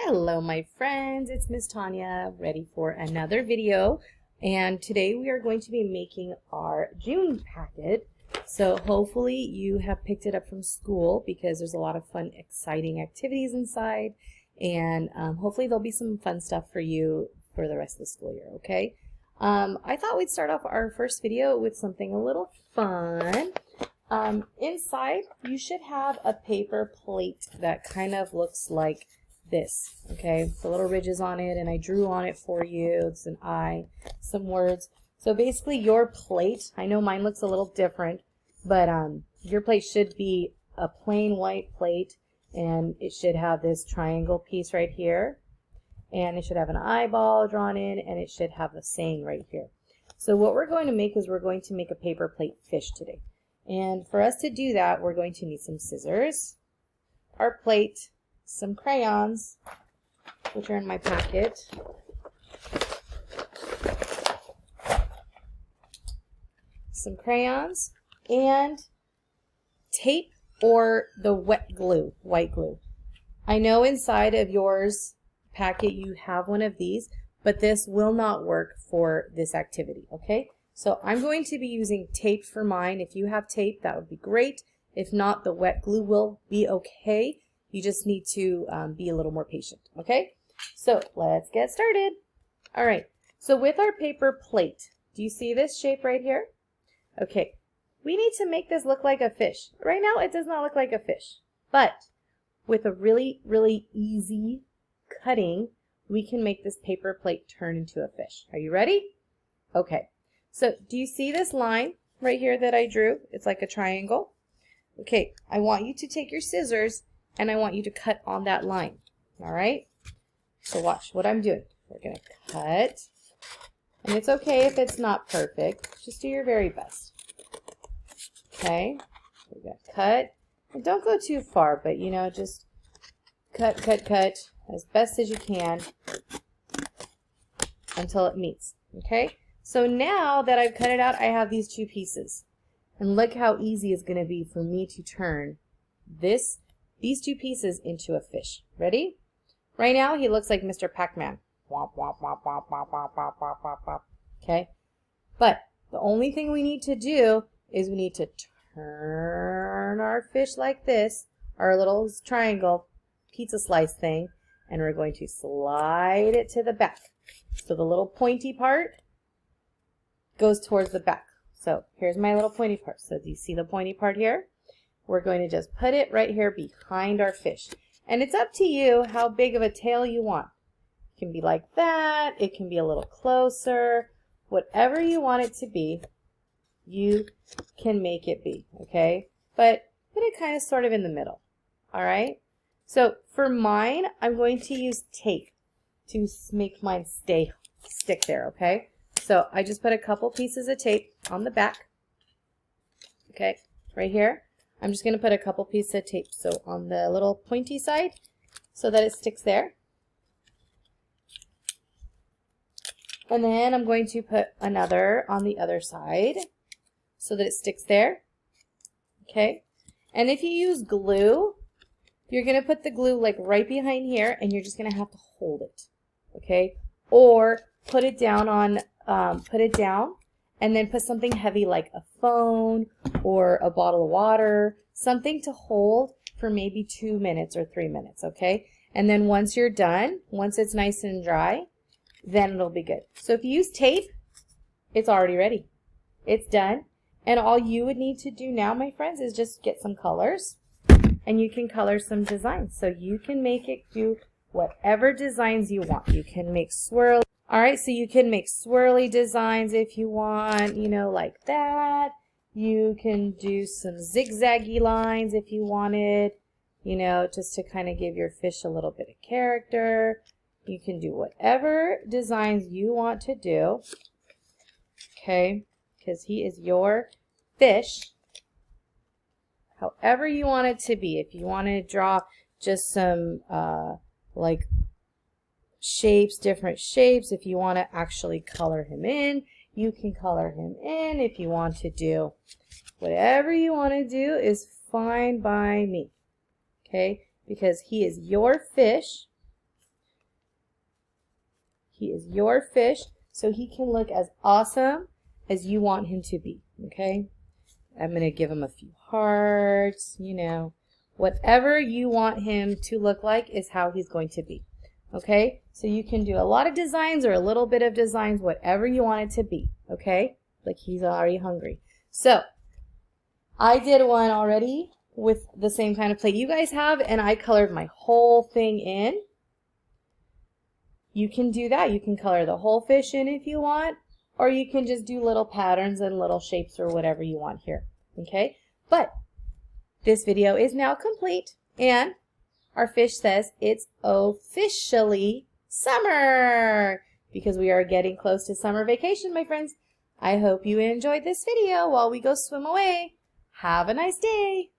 Hello my friends, it's Miss Tanya, ready for another video, and today we are going to be making our June packet. So hopefully you have picked it up from school because there's a lot of fun, exciting activities inside, and hopefully there'll be some fun stuff for you for the rest of the school year, okay? I thought we'd start off our first video with something a little fun. Inside you should have a paper plate that kind of looks like this, okay? The little ridges on it, and I drew on it for you. It's an eye, some words. So basically your plate, I know mine looks a little different, but your plate should be a plain white plate, and it should have this triangle piece right here, and it should have an eyeball drawn in, and it should have a saying right here. So what we're going to make is we're going to make a paper plate fish today. And for us to do that, we're going to need some scissors, our plate, some crayons, which are in my packet, some crayons, and tape or the wet glue, white glue. I know inside of yours packet you have one of these, but this will not work for this activity, okay? So I'm going to be using tape for mine. If you have tape, that would be great. If not, the wet glue will be okay. You just need to be a little more patient, okay? So let's get started. All right, so with our paper plate, do you see this shape right here? Okay, we need to make this look like a fish. Right now, it does not look like a fish, but with a really, really easy cutting, we can make this paper plate turn into a fish. Are you ready? Okay. So do you see this line right here that I drew? It's like a triangle. Okay, I want you to take your scissors and I want you to cut on that line. All right? So watch what I'm doing. We're going to cut. And it's okay if it's not perfect. Just do your very best. Okay? We're going to cut. And don't go too far, but you know, just cut, cut, cut as best as you can until it meets. Okay? So now that I've cut it out, I have these two pieces. And look how easy it's going to be for me to turn these two pieces into a fish. Ready? Right now, he looks like Mr. Pac-Man. Womp, womp, womp, womp, womp, womp, womp, womp, womp, womp. Okay? But the only thing we need to do is we need to turn our fish like this, our little triangle pizza slice thing, and we're going to slide it to the back. So the little pointy part goes towards the back. So here's my little pointy part. So do you see the pointy part here? We're going to just put it right here behind our fish. And it's up to you how big of a tail you want. It can be like that. It can be a little closer. Whatever you want it to be, you can make it be, okay? But put it kind of sort of in the middle, all right? So for mine, I'm going to use tape to make mine stick there, okay? So I just put a couple pieces of tape on the back, okay, right here. I'm just going to put a couple pieces of tape so on the little pointy side so that it sticks there. And then I'm going to put another on the other side so that it sticks there, okay. And if you use glue, you're going to put the glue like right behind here, and you're just going to have to hold it, okay, or put it down on and then put something heavy like a phone or a bottle of water, something to hold for maybe 2 minutes or 3 minutes, okay? And then once you're done, once it's nice and dry, then it'll be good. So if you use tape, it's already ready. It's done. And all you would need to do now, my friends, is just get some colors, and you can color some designs. So you can make it do whatever designs you want. You can make swirl. All right, so you can make swirly designs if you want, you know, like that. You can do some zigzaggy lines if you wanted, you know, just to kind of give your fish a little bit of character. You can do whatever designs you want to do, okay, because he is your fish. However you want it to be. If you want to draw just some, like, shapes, different shapes. If you want to actually color him in, you can color him in. If you want to do whatever you want to do is fine by me, okay? Because he is your fish, He is your fish, so he can look as awesome as you want him to be, okay? I'm going to give him a few hearts, you know. Whatever you want him to look like is how he's going to be, okay? So you can do a lot of designs or a little bit of designs, whatever you want it to be, okay? Like he's already hungry. So I did one already with the same kind of plate you guys have, and I colored my whole thing in. You can do that. You can color the whole fish in if you want, or you can just do little patterns and little shapes or whatever you want here, okay? But this video is now complete, and our fish says it's officially summer because we are getting close to summer vacation, my friends. I hope you enjoyed this video while we go swim away. Have a nice day.